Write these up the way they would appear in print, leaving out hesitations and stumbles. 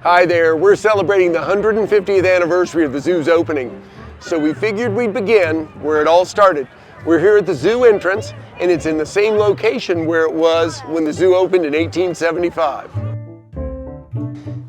Hi there, we're celebrating the 150th anniversary of the zoo's opening. So we figured we'd begin where it all started. We're here at the zoo entrance, and it's in the same location where it was when the zoo opened in 1875.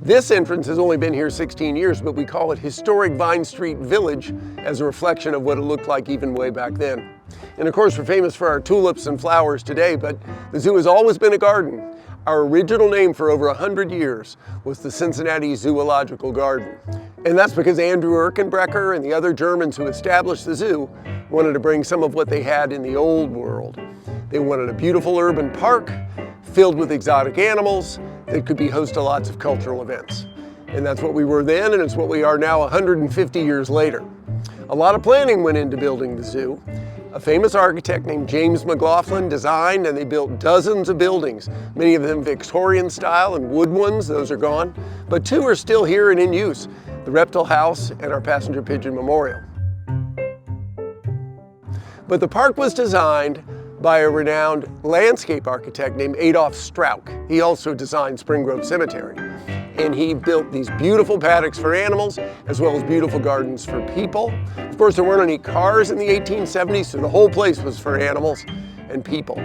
This entrance has only been here 16 years, but we call it Historic Vine Street Village as a reflection of what it looked like even way back then. And of course, we're famous for our tulips and flowers today, but the zoo has always been a garden. Our original name for over 100 years was the Cincinnati Zoological Garden. And that's because Andrew Erkenbrecher and the other Germans who established the zoo wanted to bring some of what they had in the old world. They wanted a beautiful urban park filled with exotic animals that could be host to lots of cultural events. And that's what we were then, and it's what we are now 150 years later. A lot of planning went into building the zoo. A famous architect named James McLaughlin designed, and they built dozens of buildings, many of them Victorian style and wood ones. Those are gone, but two are still here and in use, the Reptile House and our Passenger Pigeon Memorial. But the park was designed by a renowned landscape architect named Adolf Strauch. He also designed Spring Grove Cemetery. And he built these beautiful paddocks for animals, as well as beautiful gardens for people. Of course, there weren't any cars in the 1870s, so the whole place was for animals and people.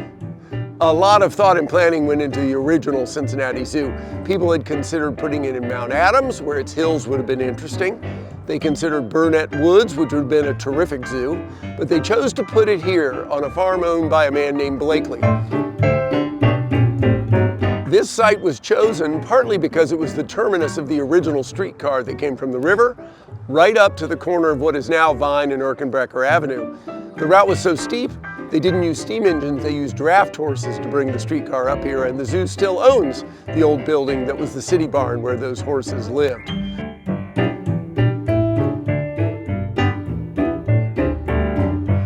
A lot of thought and planning went into the original Cincinnati Zoo. People had considered putting it in Mount Adams, where its hills would have been interesting. They considered Burnett Woods, which would have been a terrific zoo, but they chose to put it here on a farm owned by a man named Blakely. This site was chosen partly because it was the terminus of the original streetcar that came from the river right up to the corner of what is now Vine and Erkenbrecher Avenue. The route was so steep, they didn't use steam engines, they used draft horses to bring the streetcar up here, and the zoo still owns the old building that was the city barn where those horses lived.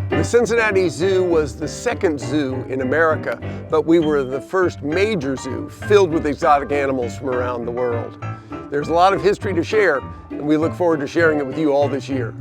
The Cincinnati Zoo was the second zoo in America, but we were the first major zoo filled with exotic animals from around the world. There's a lot of history to share, and we look forward to sharing it with you all this year.